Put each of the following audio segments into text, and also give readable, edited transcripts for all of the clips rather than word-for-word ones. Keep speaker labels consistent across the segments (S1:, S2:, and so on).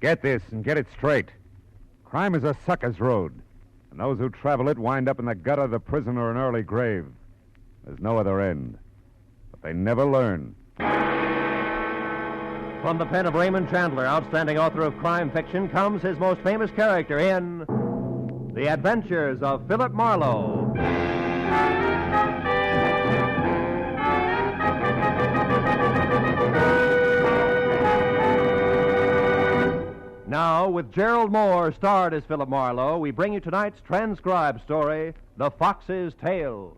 S1: Get this and get it straight. Crime is a sucker's road, and those who travel it wind up in the gutter of the prison or an early grave. There's no other end. But they never learn.
S2: From the pen of Raymond Chandler, outstanding author of crime fiction, comes his most famous character in The Adventures of Philip Marlowe. Now, with Gerald Moore starred as Philip Marlowe, we bring you tonight's transcribed story, The Fox's Tale.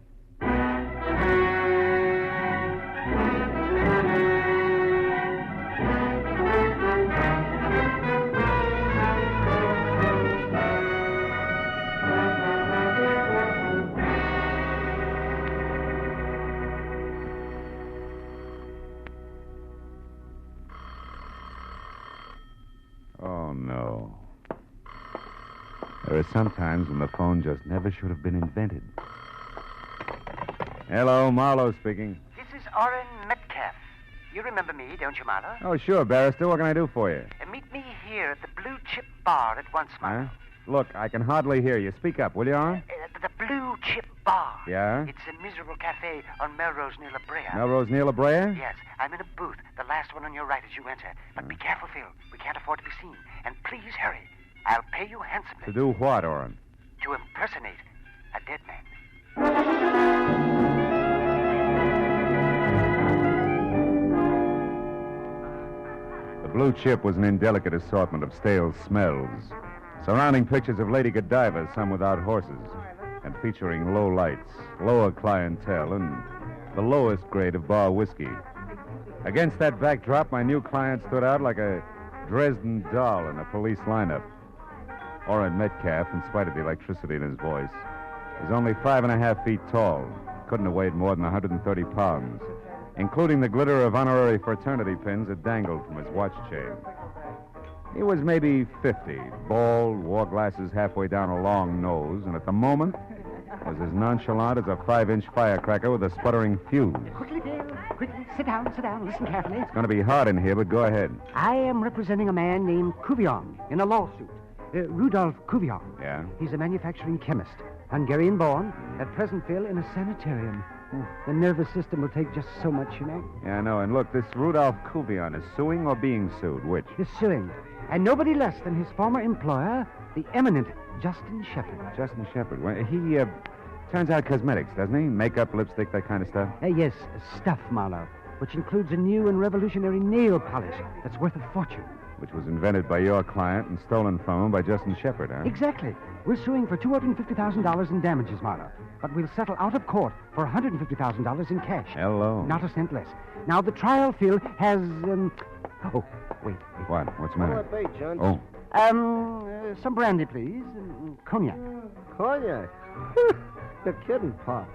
S1: Oh, no. There are some times when the phone just never should have been invented. Hello, Marlowe speaking.
S3: This is Orrin Metcalf. You remember me, don't you, Marlowe?
S1: Oh, sure, barrister. What can I do for you?
S3: Meet me here at the Blue Chip Bar at once, Marlowe.
S1: Huh? Look, I can hardly hear you. Speak up, will you, Orrin?
S3: The Blue Chip Bar.
S1: Yeah?
S3: It's a miserable cafe on Melrose near La Brea.
S1: Melrose near La Brea?
S3: Yes, I'm in a booth, the last one on your right as you enter. But be careful, Phil. We can't afford to be seen. And please hurry. I'll pay you handsomely.
S1: To do what, Orrin?
S3: To impersonate a dead man.
S1: The Blue Chip was an indelicate assortment of stale smells, surrounding pictures of Lady Godiva, some without horses, and featuring low lights, lower clientele, and the lowest grade of bar whiskey. Against that backdrop, my new client stood out like a Dresden doll in a police lineup. Orrin Metcalf, in spite of the electricity in his voice, is only 5.5 feet tall, couldn't have weighed more than 130 pounds, including the glitter of honorary fraternity pins that dangled from his watch chain. He was maybe 50, bald, wore glasses halfway down a long nose, and at the moment was as nonchalant as a 5-inch firecracker with a sputtering fuse.
S4: Quickly, Bill. Quickly. Sit down. Listen carefully.
S1: It's going to be hot in here, but go ahead.
S4: I am representing a man named Cuvion in a lawsuit. Rudolph Cuvion.
S1: Yeah?
S4: He's a manufacturing chemist, Hungarian-born, at present, Phil, in a sanitarium. The nervous system will take just so much, you know.
S1: Yeah, I know. And look, this Rudolph Cuvion is suing or being sued? Which?
S4: He's suing. And nobody less than his former employer, the eminent Justin Shepard.
S1: Justin Shepard. Well, he turns out cosmetics, doesn't he? Makeup, lipstick, that kind of stuff?
S4: Yes, stuff, Marlowe, which includes a new and revolutionary nail polish that's worth a fortune.
S1: Which was invented by your client and stolen from him by Justin Shepard, huh?
S4: Exactly. We're suing for $250,000 in damages, Marlowe. But we'll settle out of court for $150,000 in cash.
S1: Hello.
S4: Not a cent less. Now, the trial, Phil, has, Oh, wait.
S1: What? What's the matter?
S5: What'll it be, John?
S1: Oh.
S4: Some brandy, please. Cognac.
S5: Cognac? You're kidding, Pop.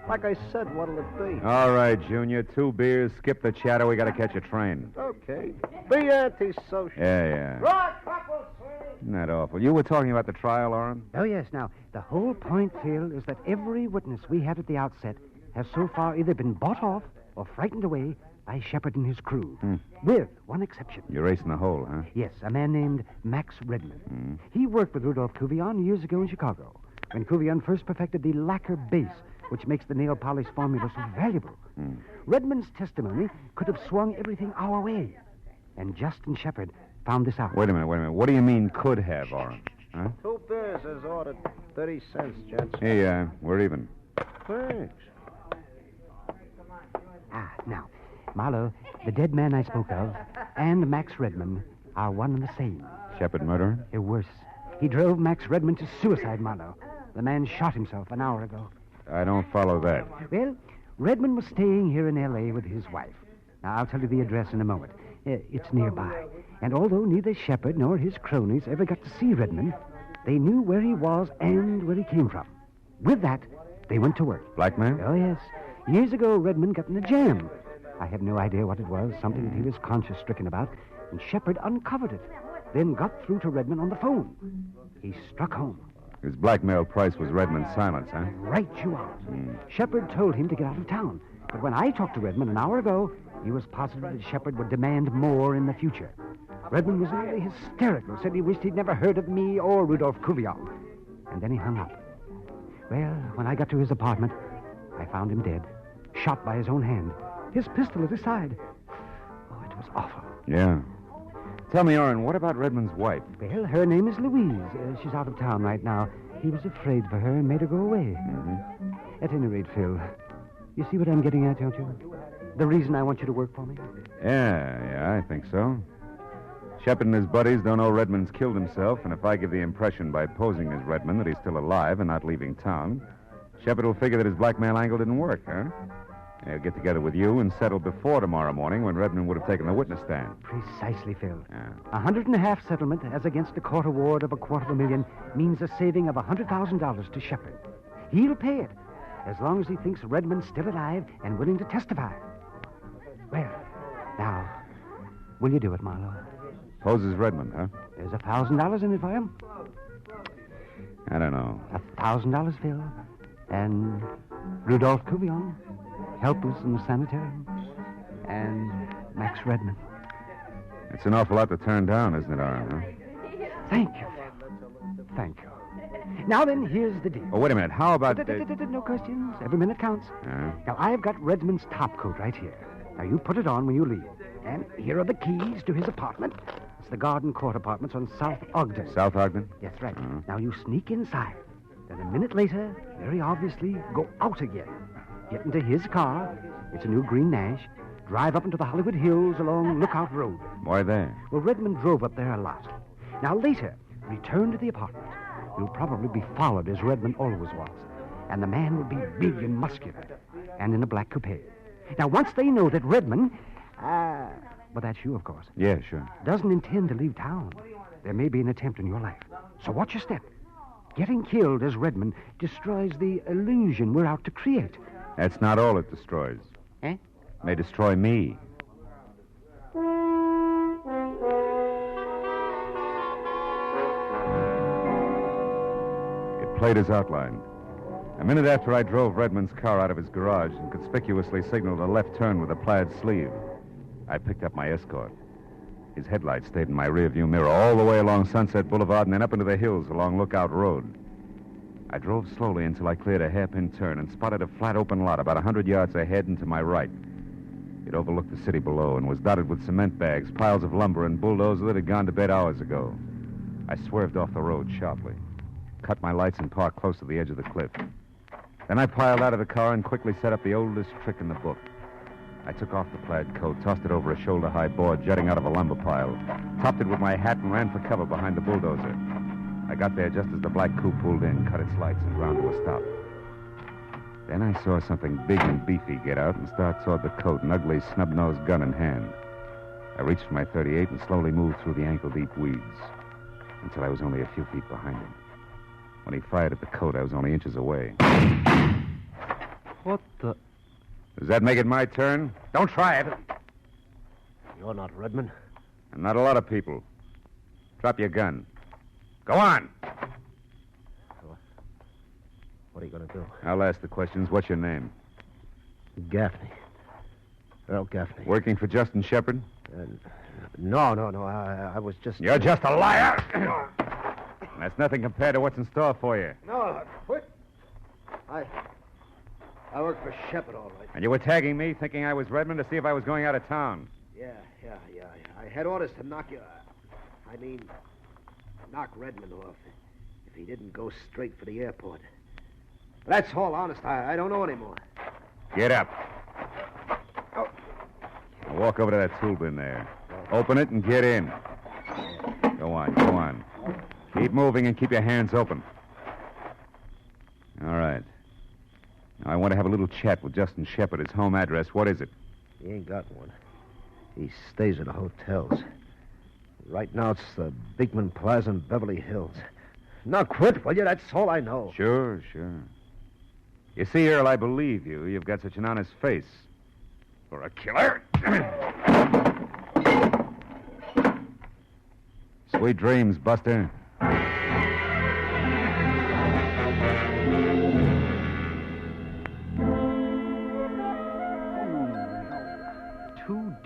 S5: Like I said, what'll it be?
S1: All right, Junior. 2 beers. Skip the chatter. We got to catch a train.
S5: Okay. Be antisocial.
S1: Yeah.
S5: Right, couple, sir.
S1: Isn't that awful? You were talking about the trial, Orrin?
S4: Oh, yes. Now, the whole point, Phil, is that every witness we had at the outset has so far either been bought off or frightened away by Shepard and his crew. With one exception.
S1: You're racing the hole, huh?
S4: Yes, a man named Max Redmond. He worked with Rudolph Cuvion years ago in Chicago, when Cuvion first perfected the lacquer base, which makes the nail polish formula so valuable. Redmond's testimony could have swung everything our way. And Justin Shepard found this out.
S1: Wait a minute. What do you mean could have, Orrin? Huh?
S5: 2 beers as ordered. 30 cents, gents.
S1: Hey, we're even.
S5: Thanks.
S4: Now, Marlowe, the dead man I spoke of, and Max Redmond are one and the same.
S1: Shepard murderer?
S4: Worse. He drove Max Redmond to suicide, Marlowe. The man shot himself an hour ago.
S1: I don't follow that.
S4: Well, Redmond was staying here in L.A. with his wife. Now, I'll tell you the address in a moment. It's nearby. And although neither Shepard nor his cronies ever got to see Redmond, they knew where he was and where he came from. With that, they went to work.
S1: Blackmail?
S4: Oh, yes. Years ago, Redmond got in a jam. I have no idea what it was, something that he was conscience-stricken about, and Shepard uncovered it, then got through to Redmond on the phone. He struck home.
S1: His blackmail price was Redmond's silence, huh?
S4: Right you are. Shepard told him to get out of town, but when I talked to Redmond an hour ago, he was positive that Shepard would demand more in the future. Redmond was nearly hysterical, said he wished he'd never heard of me or Rudolph Cuvion. And then he hung up. Well, when I got to his apartment, I found him dead, shot by his own hand, his pistol at his side. Oh, it was awful.
S1: Yeah. Tell me, Orrin, what about Redmond's wife?
S4: Well, her name is Louise. She's out of town right now. He was afraid for her and made her go away.
S1: Mm-hmm.
S4: At any rate, Phil, you see what I'm getting at, don't you? The reason I want you to work for me?
S1: Yeah, I think so. Shepard and his buddies don't know Redmond's killed himself, and if I give the impression by posing as Redmond that he's still alive and not leaving town, Shepard will figure that his blackmail angle didn't work, huh? He'll get together with you and settle before tomorrow morning when Redmond would have taken the witness stand.
S4: Precisely, Phil.
S1: Yeah.
S4: $150,000 settlement as against a court award of $250,000 means a saving of $100,000 to Shepard. He'll pay it as long as he thinks Redmond's still alive and willing to testify. Well, now, will you do it, Marlowe?
S1: Poses Redmond, huh?
S4: There's $1,000 in it for him.
S1: I don't know.
S4: $1,000, Phil. And Rudolph Cuvion, helpless in the sanitarium. And Max Redmond.
S1: It's an awful lot to turn down, isn't it, Orrin, huh?
S4: Thank you, Phil. Thank you. Now then, here's the deal.
S1: Oh, wait a minute. How about...
S4: No questions. Every minute counts. Now, I've got Redmond's top coat right here. Now, you put it on when you leave. And here are the keys to his apartment. It's the Garden Court Apartments on South Ogden.
S1: South Ogden?
S4: That's right. Now, you sneak inside. Then a minute later, very obviously, go out again. Get into his car. It's a new green Nash. Drive up into the Hollywood Hills along Lookout Road.
S1: Why there?
S4: Well, Redmond drove up there a lot. Now, later, return to the apartment. You'll probably be followed as Redmond always was. And the man will be big and muscular. And in a black coupe. Now, once they know that Redmond... well, that's you, of course.
S1: Yeah, sure.
S4: Doesn't intend to leave town. There may be an attempt on your life. So watch your step. Getting killed as Redmond destroys the illusion we're out to create.
S1: That's not all it destroys.
S4: Eh?
S1: May destroy me. It played as outlined. A minute after I drove Redmond's car out of his garage and conspicuously signaled a left turn with a plaid sleeve, I picked up my escort. His headlights stayed in my rearview mirror all the way along Sunset Boulevard and then up into the hills along Lookout Road. I drove slowly until I cleared a hairpin turn and spotted a flat open lot about 100 yards ahead and to my right. It overlooked the city below and was dotted with cement bags, piles of lumber, and bulldozers that had gone to bed hours ago. I swerved off the road sharply, cut my lights, and parked close to the edge of the cliff. Then I piled out of the car and quickly set up the oldest trick in the book. I took off the plaid coat, tossed it over a shoulder-high board jutting out of a lumber pile, topped it with my hat, and ran for cover behind the bulldozer. I got there just as the black coupe pulled in, cut its lights, and ground to a stop. Then I saw something big and beefy get out and start toward the coat, an ugly, snub-nosed gun in hand. I reached for my .38 and slowly moved through the ankle-deep weeds until I was only a few feet behind him. When he fired at the coat, I was only inches away.
S5: What the...
S1: Does that make it my turn?
S5: Don't try it. You're not Redmond.
S1: And not a lot of people. Drop your gun. Go on.
S5: What are you going to do?
S1: I'll ask the questions. What's your name?
S5: Gaffney. Earl Gaffney.
S1: Working for Justin Shepard?
S5: No. I was just...
S1: You're just a liar. That's nothing compared to what's in store for you.
S5: No, quit. I work for Shepard, all right.
S1: And you were tagging me, thinking I was Redmond to see if I was going out of town.
S5: Yeah. I had orders to knock Redmond off if he didn't go straight for the airport. But that's all, honest. I don't know anymore.
S1: Get up.
S5: Oh.
S1: Now walk over to that tool bin there. Open it and get in. Go on. Keep moving and keep your hands open. All right. Now, I want to have a little chat with Justin Shepard. His home address, what is it?
S5: He ain't got one. He stays at hotels. Right now, it's the Beekman Plaza in Beverly Hills. Now, quit, will you? That's all I know.
S1: Sure. You see, Earl, I believe you. You've got such an honest face. For a killer. Sweet dreams, Buster.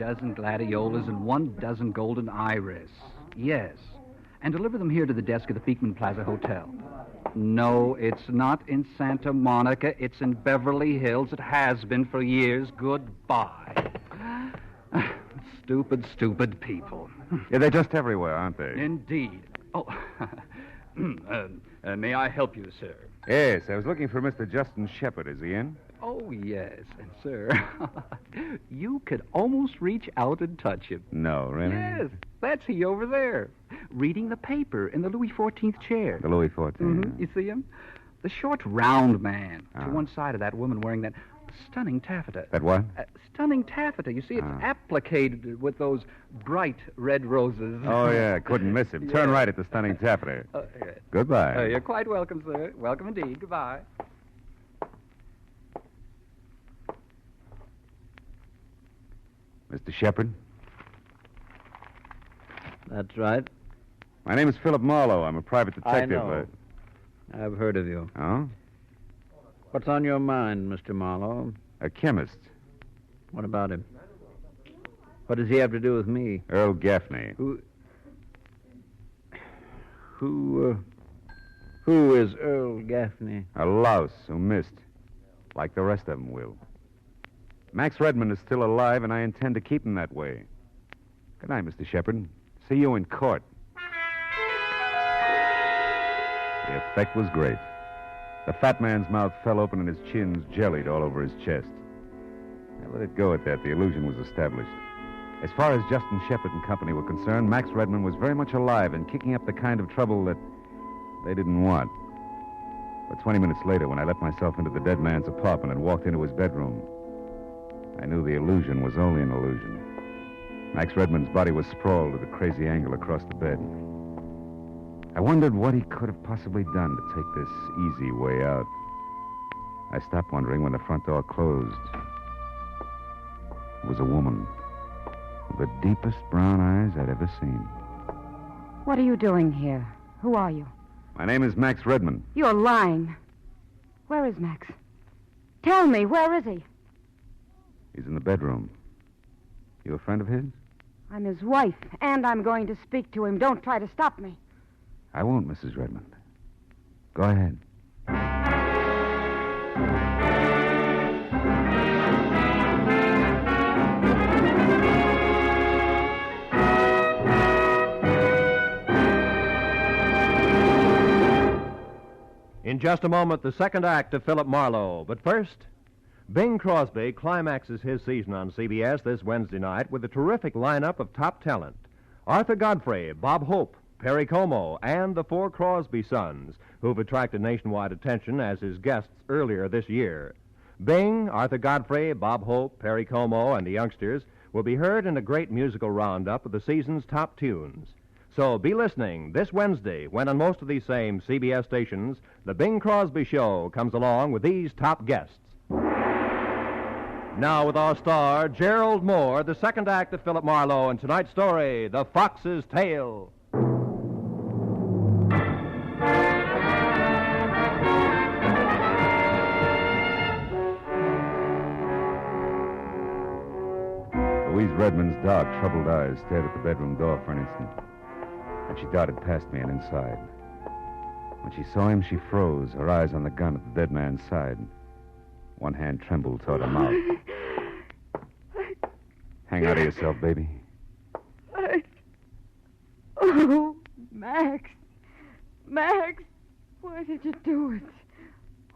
S6: dozen gladiolas and 1 dozen golden iris. Yes. And deliver them here to the desk of the Beekman Plaza Hotel. No, it's not in Santa Monica. It's in Beverly Hills. It has been for years. Goodbye. Stupid, stupid people.
S1: Yeah, they're just everywhere, aren't they?
S6: Indeed. Oh, may I help you, sir?
S1: Yes, I was looking for Mr. Justin Shepard. Is he in?
S6: Oh, yes. And, sir, you could almost reach out and touch him.
S1: No, really?
S6: Yes, that's he over there, reading the paper in the Louis XIV chair.
S1: The Louis XIV.
S6: Mm-hmm. You see him? The short, round man to one side of that woman wearing that stunning taffeta.
S1: That what?
S6: Stunning taffeta. You see, it's applicated with those bright red roses.
S1: Oh, yeah, couldn't miss him. Turn right at the stunning taffeta. Goodbye.
S6: You're quite welcome, sir. Welcome indeed. Goodbye.
S1: Mr. Shepard?
S7: That's right.
S1: My name is Philip Marlowe. I'm a private detective.
S7: I know. I've heard of you.
S1: Oh?
S7: What's on your mind, Mr. Marlowe?
S1: A chemist.
S7: What about him? What does he have to do with me?
S1: Earl Gaffney.
S7: Who is Earl Gaffney?
S1: A louse who missed. Like the rest of them will. Max Redmond is still alive, and I intend to keep him that way. Good night, Mr. Shepard. See you in court. The effect was great. The fat man's mouth fell open and his chins jellied all over his chest. I let it go at that. The illusion was established. As far as Justin Shepard and company were concerned, Max Redmond was very much alive and kicking up the kind of trouble that they didn't want. But 20 minutes later, when I let myself into the dead man's apartment and walked into his bedroom, I knew the illusion was only an illusion. Max Redmond's body was sprawled at a crazy angle across the bed. I wondered what he could have possibly done to take this easy way out. I stopped wondering when the front door closed. It was a woman with the deepest brown eyes I'd ever seen.
S8: What are you doing here? Who are you?
S1: My name is Max Redmond.
S8: You're lying. Where is Max? Tell me, where is he?
S1: He's in the bedroom. You a friend of his?
S8: I'm his wife, and I'm going to speak to him. Don't try to stop me.
S1: I won't, Mrs. Redmond. Go ahead.
S2: In just a moment, the second act of Philip Marlowe. But first, Bing Crosby climaxes his season on CBS this Wednesday night with a terrific lineup of top talent. Arthur Godfrey, Bob Hope, Perry Como, and the 4 Crosby sons, who've attracted nationwide attention as his guests earlier this year. Bing, Arthur Godfrey, Bob Hope, Perry Como, and the youngsters will be heard in a great musical roundup of the season's top tunes. So be listening this Wednesday when on most of these same CBS stations, the Bing Crosby Show comes along with these top guests. Now with our star, Gerald Moore, the second act of Philip Marlowe, and tonight's story, The Fox's Tale.
S1: Louise Redmond's dark, troubled eyes stared at the bedroom door for an instant. And she darted past me and inside. When she saw him, she froze, her eyes on the gun at the dead man's side. One hand trembled toward her mouth. Hang out of yourself, baby.
S8: Oh, Max. Max, why did you do it?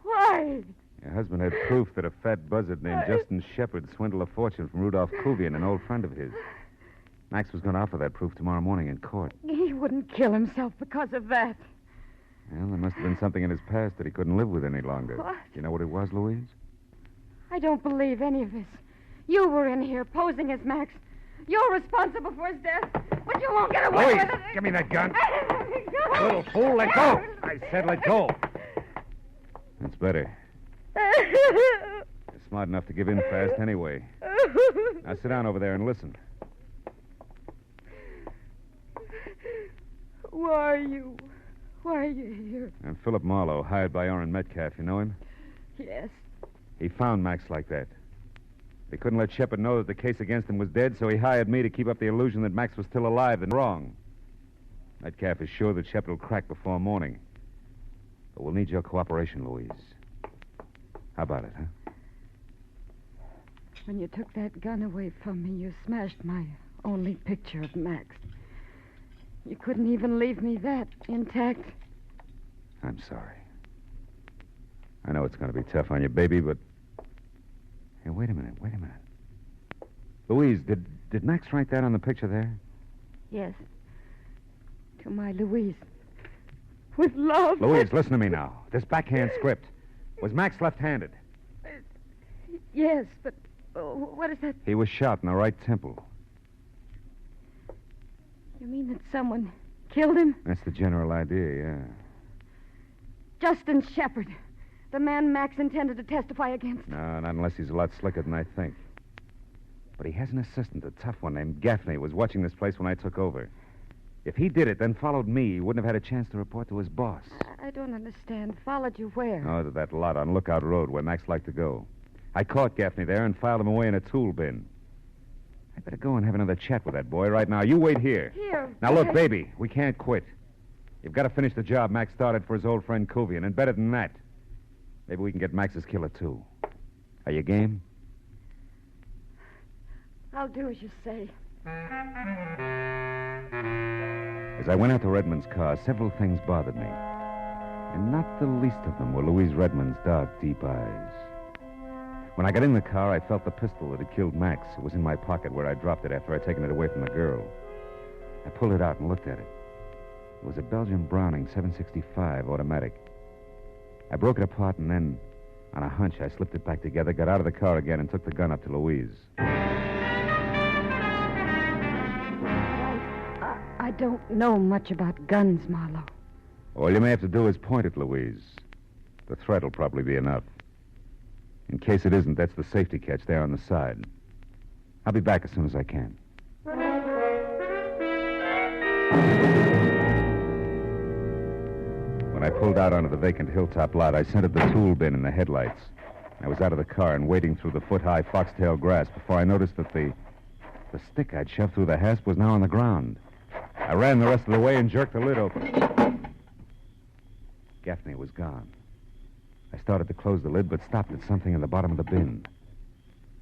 S8: Why?
S1: Your husband had proof that a fat buzzard named Justin Shepard swindled a fortune from Rudolph Kuvian, an old friend of his. Max was going to offer that proof tomorrow morning in court.
S8: He wouldn't kill himself because of that.
S1: Well, there must have been something in his past that he couldn't live with any longer.
S8: What?
S1: You know what it was, Louise?
S8: I don't believe any of this. You were in here posing as Max. You're responsible for his death, but you won't get away
S1: Louise,
S8: with it.
S1: give me that gun.
S8: Go.
S1: Little fool, let go. I said let go. That's better. You're smart enough to give in fast anyway. Now sit down over there and listen.
S8: Who are you? Why are you here?
S1: I'm Philip Marlowe, hired by Orrin Metcalf. You know him?
S8: Yes.
S1: He found Max like that. He couldn't let Shepard know that the case against him was dead, so he hired me to keep up the illusion that Max was still alive and wrong. Metcalf is sure that Shepard will crack before morning. But we'll need your cooperation, Louise. How about it, huh?
S8: When you took that gun away from me, you smashed my only picture of Max. You couldn't even leave me that intact.
S1: I'm sorry. I know it's going to be tough on you, baby, but... Hey, wait a minute. Louise, did Max write that on the picture there?
S8: Yes. To my Louise. With love.
S1: Louise, listen to me now. This backhand script. Was Max left-handed?
S8: Yes, but what is that?
S1: He was shot in the right temple.
S8: You mean that someone killed him?
S1: That's the general idea, yeah.
S8: Justin Shepard. The man Max intended to testify against.
S1: No, not unless he's a lot slicker than I think. But he has an assistant, a tough one named Gaffney, who was watching this place when I took over. If he did it, then followed me, he wouldn't have had a chance to report to his boss.
S8: I don't understand. Followed you where?
S1: Oh, to that lot on Lookout Road where Max liked to go. I caught Gaffney there and filed him away in a tool bin. I better go and have another chat with that boy right now. You wait here.
S8: Here.
S1: Now, look, baby, we can't quit. You've got to finish the job Max started for his old friend Kuvian, and better than that, maybe we can get Max's killer, too. Are you game?
S8: I'll do as you say.
S1: As I went out to Redmond's car, several things bothered me. And not the least of them were Louise Redmond's dark, deep eyes. When I got in the car, I felt the pistol that had killed Max. It was in my pocket where I dropped it after I'd taken it away from the girl. I pulled it out and looked at it. It was a Belgian Browning 765 automatic. I broke it apart and then, on a hunch, I slipped it back together, got out of the car again, and took the gun up to Louise.
S8: I don't know much about guns, Marlowe.
S1: All you may have to do is point it, Louise. The threat will probably be enough. In case it isn't, that's the safety catch there on the side. I'll be back as soon as I can. When I pulled out onto the vacant hilltop lot, I scented the tool bin in the headlights. I was out of the car and wading through the foot-high foxtail grass before I noticed that the stick I'd shoved through the hasp was now on the ground. I ran the rest of the way and jerked the lid open. Gaffney was gone. I started to close the lid, but stopped at something in the bottom of the bin.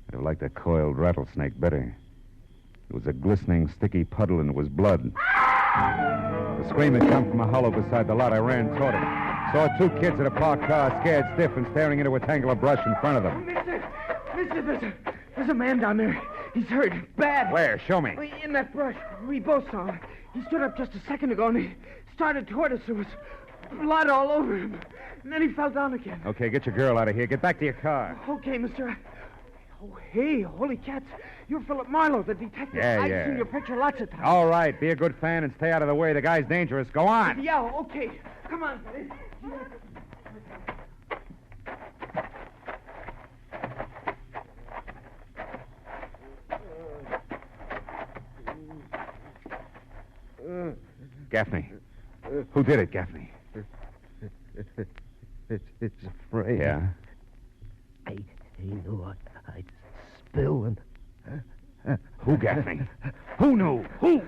S1: I'd have liked a coiled rattlesnake better. It was a glistening, sticky puddle, and it was blood. The scream had come from a hollow beside the lot. I ran toward it. Saw two kids in a parked car, scared stiff and staring into a tangle of brush in front of them.
S9: Mister, there's a man down there. He's hurt. Bad.
S1: Where? Show me.
S9: In that brush. We both saw him. He stood up just a second ago, and he started toward us. There was blood all over him. And then he fell down again.
S1: Okay, get your girl out of here. Get back to your car.
S9: Okay, mister. Oh, hey, holy cats. You're Philip Marlowe, the detective.
S1: Yeah.
S9: I've seen your picture lots of times.
S1: All right, be a good fan and stay out of the way. The guy's dangerous. Go on.
S9: Yeah, okay. Come on, buddy.
S1: Gaffney. Who did it, Gaffney?
S5: It's afraid.
S1: Yeah?
S5: He knew I'd spill and...
S1: Who, Gaffney? Who knew? Who?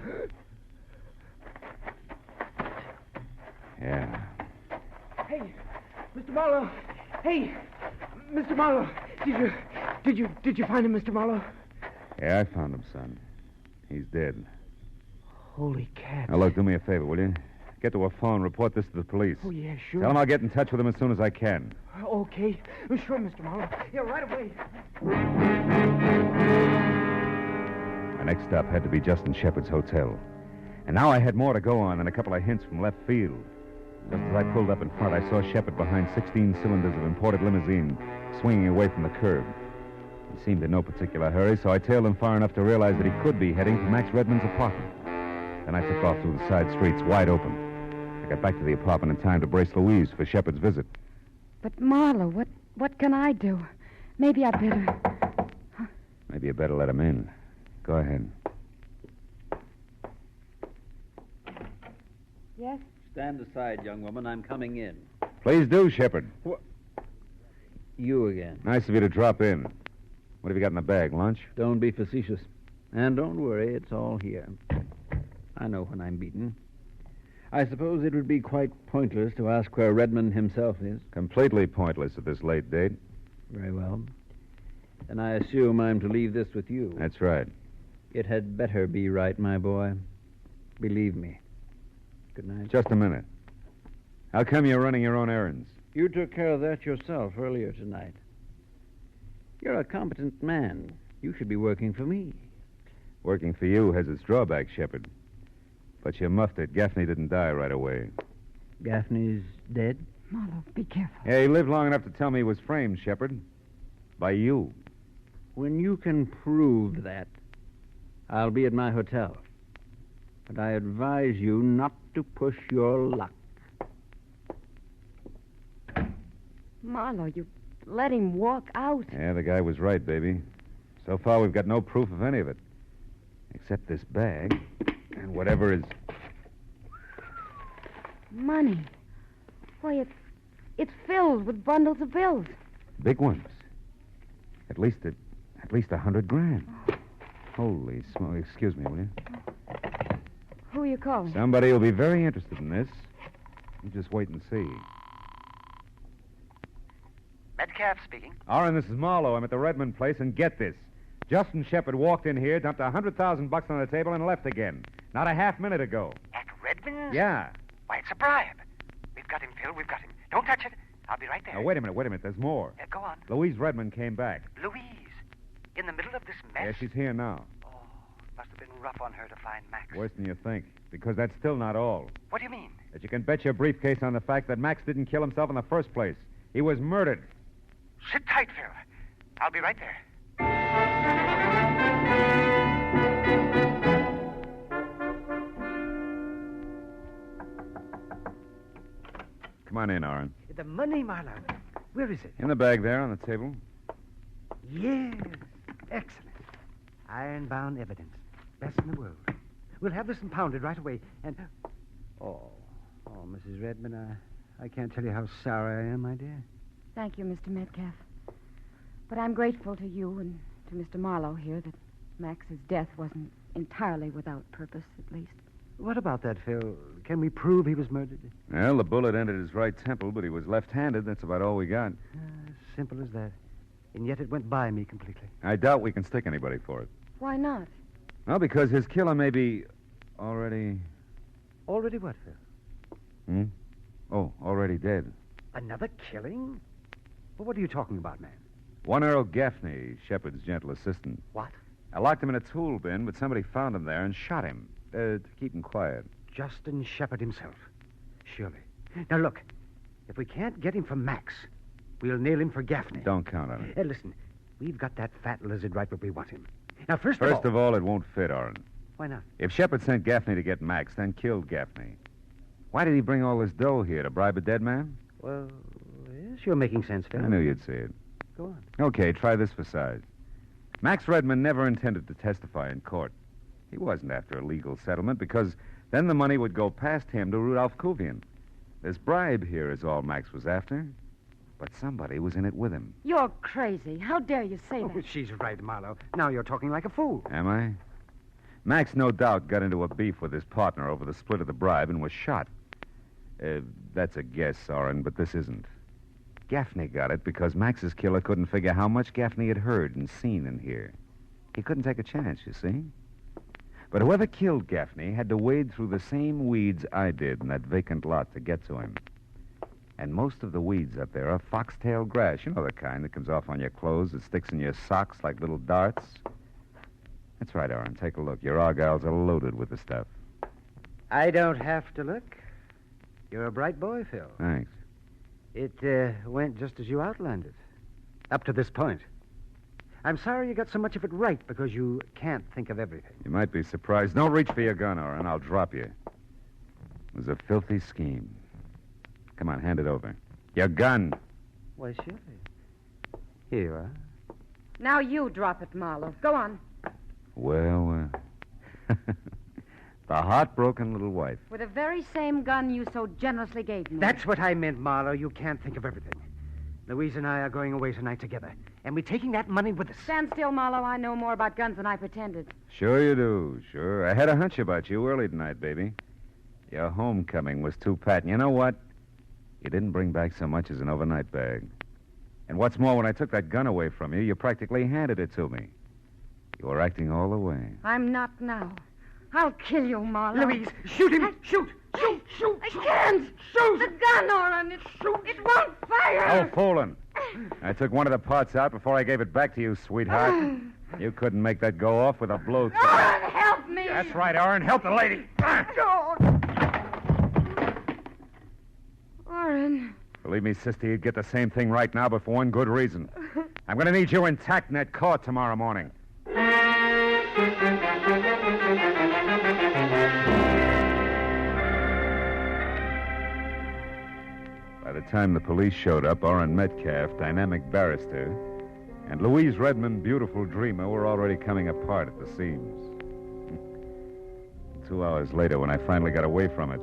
S1: Yeah.
S9: Hey, Mr. Marlowe. Hey, Mr. Marlowe. Did you find him, Mr. Marlowe?
S1: Yeah, I found him, son. He's dead.
S9: Holy cat.
S1: Now, look, do me a favor, will you? Get to a phone, report this to the police.
S9: Oh, yeah, sure.
S1: Tell them I'll get in touch with them as soon as I can.
S9: Okay. Sure, Mr. Marlowe. Yeah, right away.
S1: My next stop had to be Justin Shepard's hotel. And now I had more to go on than a couple of hints from left field. Just as I pulled up in front, I saw Shepard behind 16 cylinders of imported limousine, swinging away from the curb. He seemed in no particular hurry, so I tailed him far enough to realize that he could be heading for Max Redmond's apartment. Then I took off through the side streets, wide open. I got back to the apartment in time to brace Louise for Shepard's visit.
S8: But, Marlowe, what can I do? Maybe I better...
S1: Maybe you better let him in. Go ahead.
S8: Yes?
S7: Stand aside, young woman. I'm coming in.
S1: Please do, Shepard.
S7: You again.
S1: Nice of you to drop in. What have you got in the bag? Lunch?
S7: Don't be facetious. And don't worry, it's all here. I know when I'm beaten. I suppose it would be quite pointless to ask where Redmond himself is.
S1: Completely pointless at this late date.
S7: Very well. Then I assume I'm to leave this with you.
S1: That's right.
S7: It had better be right, my boy. Believe me. Good night.
S1: Just a minute. How come you're running your own errands?
S7: You took care of that yourself earlier tonight. You're a competent man. You should be working for me.
S1: Working for you has its drawbacks, Shepard. But you muffed it. Gaffney didn't die right away.
S7: Gaffney's dead?
S8: Marlowe, be careful.
S1: Yeah, he lived long enough to tell me he was framed, Shepard. By you.
S7: When you can prove that, I'll be at my hotel. But I advise you not to push your luck.
S8: Marlowe, you let him walk out.
S1: Yeah, the guy was right, baby. So far, we've got no proof of any of it. Except this bag and whatever is...
S8: Money. Why, it's filled with bundles of bills.
S1: Big ones. At least $100,000. Holy smoke. Excuse me, will you?
S8: Who are you calling?
S1: Somebody will be very interested in this. You just wait and see.
S3: Metcalf speaking.
S1: Oren, this is Marlowe. I'm at the Redmond place, and get this. Justin Shepard walked in here, dumped $100,000 on the table, and left again. Not a half minute ago.
S3: At Redmond's?
S1: Yeah.
S3: Why, it's a bribe. We've got him, Phil. We've got him. Don't touch it. I'll be right there.
S1: Now, wait a minute. There's more.
S3: Go on.
S1: Louise Redmond came back.
S3: Louise. In the middle of this mess?
S1: Yeah, she's here now.
S3: Oh, must have been rough on her to find Max.
S1: Worse than you think. Because that's still not all.
S3: What do you mean?
S1: That you can bet your briefcase on the fact that Max didn't kill himself in the first place. He was murdered.
S3: Sit tight, Phil. I'll be right there.
S1: Come on in, Oren.
S4: The money, Marlowe. Where is it?
S1: In the bag there on the table.
S4: Yes. Excellent. Iron-bound evidence. Best in the world. We'll have this impounded right away. And... Oh, Mrs. Redmond, I can't tell you how sorry I am, my dear.
S8: Thank you, Mr. Metcalf. But I'm grateful to you and to Mr. Marlowe here that Max's death wasn't entirely without purpose, at least.
S4: What about that, Phil? Can we prove he was murdered?
S1: Well, the bullet entered his right temple, but he was left-handed. That's about all we got.
S4: Simple as that. And yet it went by me completely.
S1: I doubt we can stick anybody for it.
S8: Why not?
S1: Well, because his killer may be already...
S4: Already what, Phil?
S1: Oh, already dead.
S4: Another killing? Well, what are you talking about, man?
S1: One Earl Gaffney, Shepard's gentle assistant.
S4: What?
S1: I locked him in a tool bin, but somebody found him there and shot him. To keep him quiet.
S4: Justin Shepard himself. Surely. Now, look. If we can't get him for Max, we'll nail him for Gaffney.
S1: Don't count on it.
S4: Listen, we've got that fat lizard right where we want him. Now, first
S1: of all, it won't fit, Oren.
S4: Why not?
S1: If Shepard sent Gaffney to get Max, then killed Gaffney, why did he bring all this dough here? To bribe a dead man?
S4: Well, yes, you're making sense, Phil.
S1: I knew you'd see it.
S4: Go on.
S1: Okay, try this for size. Max Redmond never intended to testify in court. He wasn't after a legal settlement because then the money would go past him to Rudolph Kuvian. This bribe here is all Max was after. But somebody was in it with him.
S8: You're crazy. How dare you say that?
S4: Oh, she's right, Marlowe. Now you're talking like a fool.
S1: Am I? Max, no doubt, got into a beef with his partner over the split of the bribe and was shot. That's a guess, Oren, but this isn't. Gaffney got it because Max's killer couldn't figure how much Gaffney had heard and seen in here. He couldn't take a chance, you see. But whoever killed Gaffney had to wade through the same weeds I did in that vacant lot to get to him. And most of the weeds up there are foxtail grass. You know the kind that comes off on your clothes, that sticks in your socks like little darts. That's right, Oren. Take a look. Your argyles are loaded with the stuff.
S4: I don't have to look. You're a bright boy, Phil.
S1: Thanks.
S4: It went just as you outlined it. Up to this point. I'm sorry you got so much of it right because you can't think of everything.
S1: You might be surprised. Don't reach for your gun, Oren. I'll drop you. It was a filthy scheme. Come on, hand it over. Your gun.
S4: Why, surely. Here you are.
S8: Now you drop it, Marlowe. Go on.
S1: Well, the heartbroken little wife.
S8: With the very same gun you so generously gave me.
S4: That's what I meant, Marlowe. You can't think of everything. Louise and I are going away tonight together, and we're taking that money with us.
S8: Stand still, Marlowe. I know more about guns than I pretended.
S1: Sure you do, sure. I had a hunch about you early tonight, baby. Your homecoming was too pat, and you know what? You didn't bring back so much as an overnight bag. And what's more, when I took that gun away from you, you practically handed it to me. You were acting all the way.
S8: I'm not now. I'll kill you, Marlowe.
S9: Louise, shoot him! Shoot!
S8: I can't.
S9: Shoot!
S8: The gun, Orrin. It won't fire.
S1: Oh, fooling. I took one of the parts out before I gave it back to you, sweetheart. You couldn't make that go off with a blowtorch.
S8: Orrin, help me.
S1: That's right, Orrin. Help the lady.
S8: Orrin.
S1: Believe me, sister, you'd get the same thing right now, but for one good reason. I'm going to need you intact in that court tomorrow morning. By the time the police showed up, Orrin Metcalf, dynamic barrister, and Louise Redmond, beautiful dreamer, were already coming apart at the seams. 2 hours later, when I finally got away from it,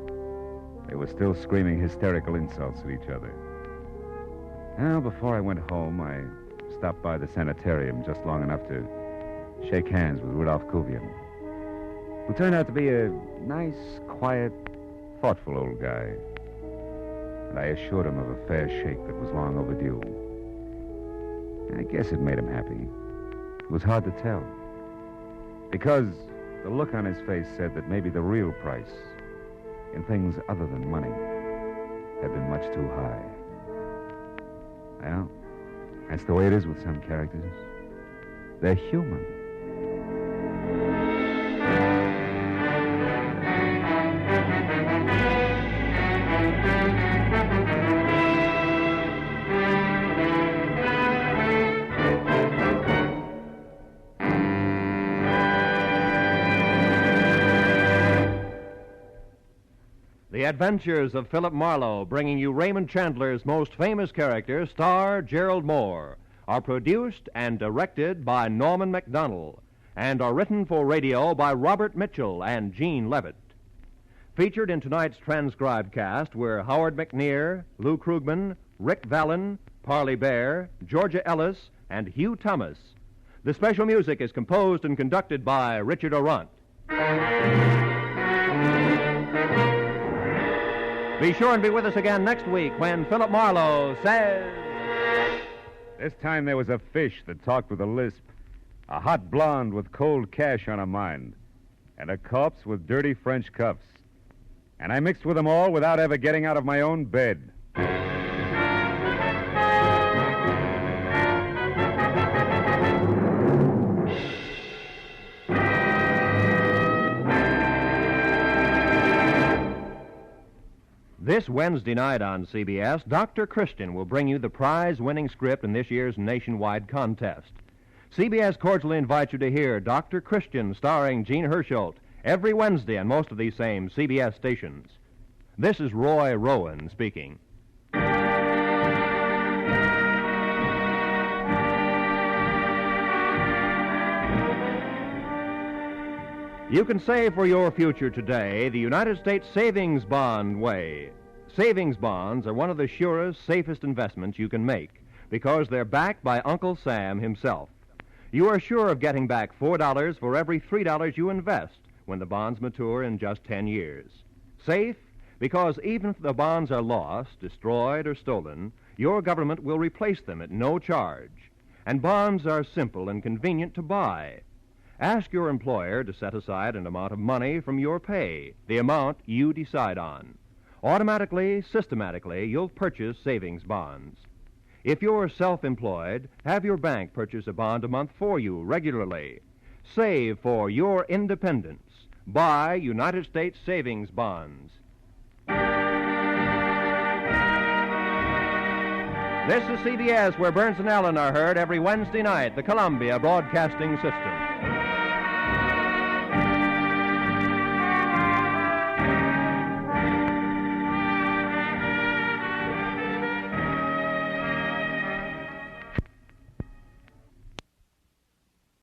S1: they were still screaming hysterical insults at each other. Now, before I went home, I stopped by the sanitarium just long enough to shake hands with Rudolph Kuvian, who turned out to be a nice, quiet, thoughtful old guy. And I assured him of a fair shake that was long overdue. I guess it made him happy. It was hard to tell, because the look on his face said that maybe the real price in things other than money had been much too high. Well, that's the way it is with some characters. They're human.
S2: The Adventures of Philip Marlowe, bringing you Raymond Chandler's most famous character, star Gerald Moore, are produced and directed by Norman MacDonald and are written for radio by Robert Mitchell and Gene Levitt. Featured in tonight's transcribed cast were Howard McNear, Lou Krugman, Rick Vallon, Parley Bear, Georgia Ellis, and Hugh Thomas. The special music is composed and conducted by Richard Orant. Be sure and be with us again next week when Philip Marlowe says...
S1: This time there was a fish that talked with a lisp, a hot blonde with cold cash on her mind, and a corpse with dirty French cuffs. And I mixed with them all without ever getting out of my own bed.
S2: This Wednesday night on CBS, Dr. Christian will bring you the prize-winning script in this year's nationwide contest. CBS cordially invites you to hear Dr. Christian starring Gene Hersholt every Wednesday on most of these same CBS stations. This is Roy Rowan speaking. You can save for your future today the United States Savings Bond way. Savings bonds are one of the surest, safest investments you can make because they're backed by Uncle Sam himself. You are sure of getting back $4 for every $3 you invest when the bonds mature in just 10 years. Safe because even if the bonds are lost, destroyed, or stolen, your government will replace them at no charge. And bonds are simple and convenient to buy. Ask your employer to set aside an amount of money from your pay, the amount you decide on. Automatically, systematically, you'll purchase savings bonds. If you're self-employed, have your bank purchase a bond a month for you regularly. Save for your independence. Buy United States savings bonds. This is CBS, where Burns and Allen are heard every Wednesday night, the Columbia Broadcasting System.